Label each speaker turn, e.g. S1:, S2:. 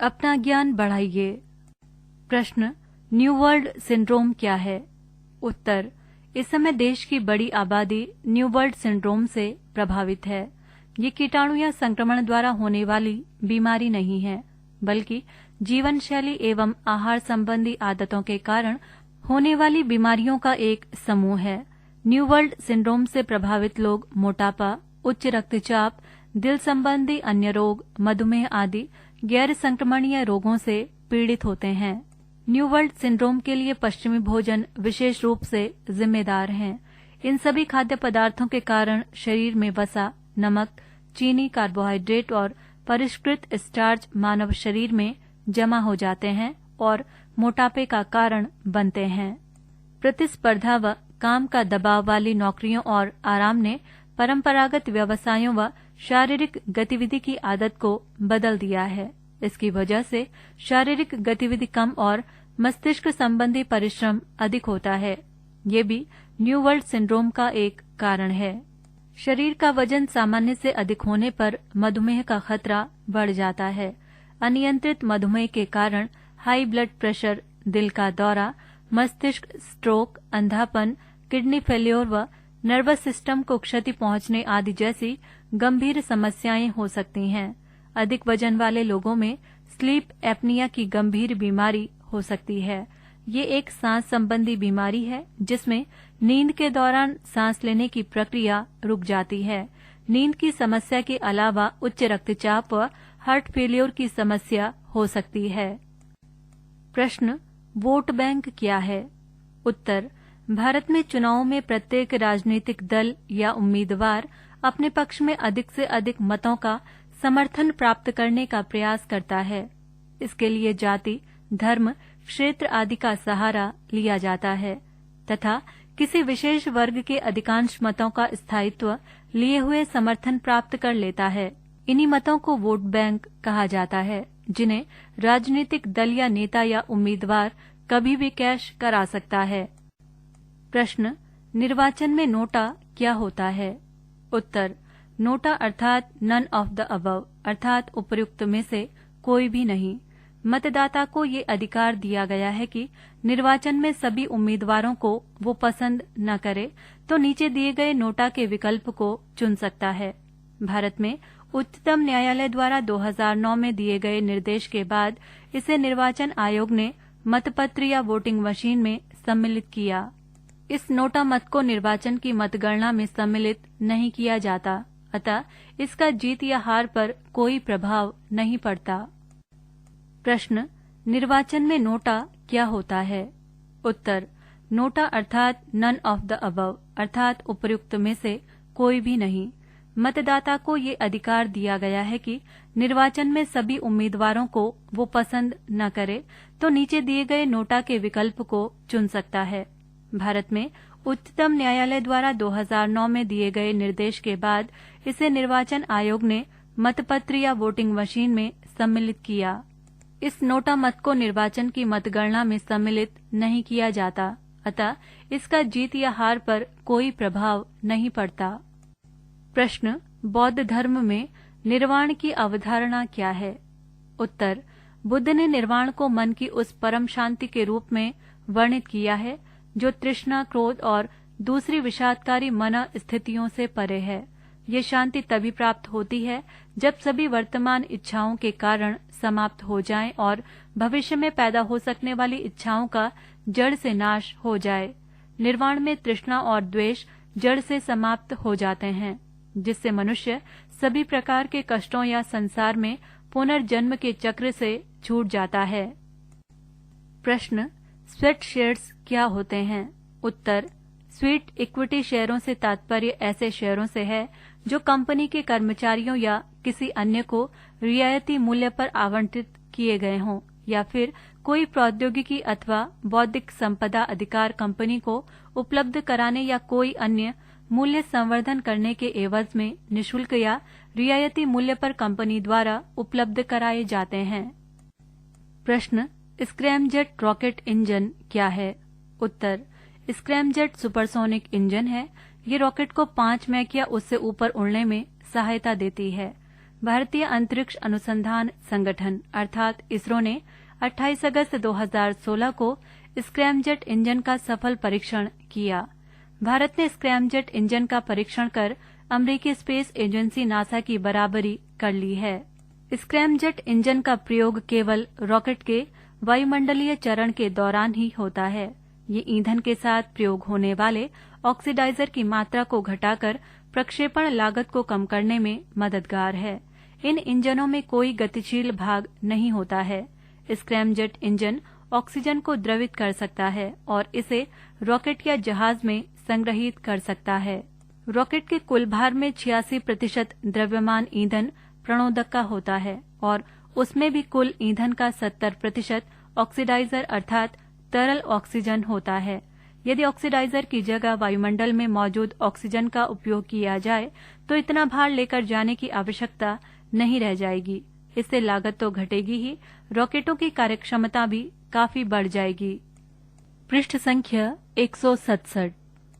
S1: अपना ज्ञान बढ़ाइए। प्रश्न, न्यू वर्ल्ड सिंड्रोम क्या है? उत्तर, इस समय देश की बड़ी आबादी न्यू वर्ल्ड सिंड्रोम से प्रभावित है। ये कीटाणु या संक्रमण द्वारा होने वाली बीमारी नहीं है, बल्कि जीवन शैली एवं आहार संबंधी आदतों के कारण होने वाली बीमारियों का एक समूह है। न्यू वर्ल्ड सिंड्रोम से प्रभावित लोग मोटापा, उच्च रक्तचाप, दिल संबंधी अन्य रोग, मधुमेह आदि गैर संक्रमणीय रोगों से पीड़ित होते हैं। न्यू वर्ल्ड सिंड्रोम के लिए पश्चिमी भोजन विशेष रूप से जिम्मेदार हैं। इन सभी खाद्य पदार्थों के कारण शरीर में वसा, नमक, चीनी, कार्बोहाइड्रेट और परिष्कृत स्टार्च मानव शरीर में जमा हो जाते हैं और मोटापे का कारण बनते हैं। प्रतिस्पर्धा व काम का दबाव वाली नौकरियों और आराम ने परंपरागत व्यवसायों व शारीरिक गतिविधि की आदत को बदल दिया है। इसकी वजह से शारीरिक गतिविधि कम और मस्तिष्क संबंधी परिश्रम अधिक होता है। ये भी न्यू वर्ल्ड सिंड्रोम का एक कारण है। शरीर का वजन सामान्य से अधिक होने पर मधुमेह का खतरा बढ़ जाता है। अनियंत्रित मधुमेह के कारण हाई ब्लड प्रेशर, दिल का दौरा, मस्तिष्क स्ट्रोक, अंधापन, किडनी फेल्योर व नर्वस सिस्टम को क्षति पहुंचने आदि जैसी गंभीर समस्याएं हो सकती हैं। अधिक वजन वाले लोगों में स्लीप एपनिया की गंभीर बीमारी हो सकती है। ये एक सांस संबंधी बीमारी है जिसमें नींद के दौरान सांस लेने की प्रक्रिया रुक जाती है। नींद की समस्या के अलावा उच्च रक्तचाप व हार्ट फेलियर की समस्या हो सकती है। प्रश्न, वोट बैंक क्या है? उत्तर, भारत में चुनावों में प्रत्येक राजनीतिक दल या उम्मीदवार अपने पक्ष में अधिक से अधिक मतों का समर्थन प्राप्त करने का प्रयास करता है। इसके लिए जाति, धर्म, क्षेत्र आदि का सहारा लिया जाता है तथा किसी विशेष वर्ग के अधिकांश मतों का स्थायित्व लिए हुए समर्थन प्राप्त कर लेता है। इन्हीं मतों को वोट बैंक कहा जाता है, जिन्हें राजनीतिक दल या नेता या उम्मीदवार कभी भी कैश करा सकता है। प्रश्न, निर्वाचन में नोटा क्या होता है? उत्तर, नोटा अर्थात नन ऑफ द अबव अर्थात उपर्युक्त में से कोई भी नहीं। मतदाता को ये अधिकार दिया गया है कि निर्वाचन में सभी उम्मीदवारों को वो पसंद न करे तो नीचे दिए गए नोटा के विकल्प को चुन सकता है। भारत में उच्चतम न्यायालय द्वारा 2009 में दिए गए निर्देश के बाद इसे निर्वाचन आयोग ने मतपत्र या वोटिंग मशीन में सम्मिलित किया। इस नोटा मत को निर्वाचन की मतगणना में सम्मिलित नहीं किया जाता, अतः इसका जीत या हार पर कोई प्रभाव नहीं पड़ता। प्रश्न, निर्वाचन में नोटा क्या होता है? उत्तर, नोटा अर्थात नन ऑफ द अबव अर्थात उपर्युक्त में से कोई भी नहीं। मतदाता को ये अधिकार दिया गया है कि निर्वाचन में सभी उम्मीदवारों को वो पसंद न करे तो नीचे दिए गए नोटा के विकल्प को चुन सकता है। भारत में उच्चतम न्यायालय द्वारा 2009 में दिए गए निर्देश के बाद इसे निर्वाचन आयोग ने मतपत्र या वोटिंग मशीन में सम्मिलित किया। इस नोटा मत को निर्वाचन की मतगणना में सम्मिलित नहीं किया जाता, अतः इसका जीत या हार पर कोई प्रभाव नहीं पड़ता। प्रश्न, बौद्ध धर्म में निर्वाण की अवधारणा क्या है? उत्तर, बुद्ध ने निर्वाण को मन की उस परम शांति के रूप में वर्णित किया है जो तृष्णा, क्रोध और दूसरी विषादकारी मन स्थितियों से परे है। ये शांति तभी प्राप्त होती है जब सभी वर्तमान इच्छाओं के कारण समाप्त हो जाएं और भविष्य में पैदा हो सकने वाली इच्छाओं का जड़ से नाश हो जाए। निर्वाण में तृष्णा और द्वेष जड़ से समाप्त हो जाते हैं, जिससे मनुष्य सभी प्रकार के कष्टों या संसार में पुनर्जन्म के चक्र से छूट जाता है। प्रश्न, स्वेट शेयर्स क्या होते हैं? उत्तर, स्वेट इक्विटी शेयरों से तात्पर्य ऐसे शेयरों से है जो कंपनी के कर्मचारियों या किसी अन्य को रियायती मूल्य पर आवंटित किए गए हों या फिर कोई प्रौद्योगिकी अथवा बौद्धिक संपदा अधिकार कंपनी को उपलब्ध कराने या कोई अन्य मूल्य संवर्धन करने के एवज में निःशुल्क या रियायती मूल्य पर कंपनी द्वारा उपलब्ध कराए जाते हैं। प्रश्न, स्क्रैमजेट रॉकेट इंजन क्या है? उत्तर, स्क्रैमजेट सुपरसोनिक इंजन है। ये रॉकेट को 5 मैक या उससे ऊपर उड़ने में सहायता देती है। भारतीय अंतरिक्ष अनुसंधान संगठन अर्थात इसरो ने 28 अगस्त 2016 को स्क्रैमजेट इंजन का सफल परीक्षण किया। भारत ने स्क्रैमजेट इंजन का परीक्षण कर अमेरिकी स्पेस एजेंसी नासा की बराबरी कर ली है। स्क्रैमजेट इंजन का प्रयोग केवल रॉकेट के वायुमंडलीय चरण के दौरान ही होता है। ये ईंधन के साथ प्रयोग होने वाले ऑक्सीडाइजर की मात्रा को घटाकर प्रक्षेपण लागत को कम करने में मददगार है। इन इंजनों में कोई गतिशील भाग नहीं होता है। स्क्रैमजेट इंजन ऑक्सीजन को द्रवित कर सकता है और इसे रॉकेट या जहाज में संग्रहित कर सकता है। रॉकेट के कुल भार में 86% द्रव्यमान ईंधन प्रणोदक का होता है और उसमें भी कुल ईंधन का 70% ऑक्सीडाइजर अर्थात तरल ऑक्सीजन होता है। यदि ऑक्सीडाइजर की जगह वायुमंडल में मौजूद ऑक्सीजन का उपयोग किया जाए तो इतना भार लेकर जाने की आवश्यकता नहीं रह जाएगी। इससे लागत तो घटेगी ही, रॉकेटों की कार्यक्षमता भी काफी बढ़ जाएगी। पृष्ठ संख्या 167।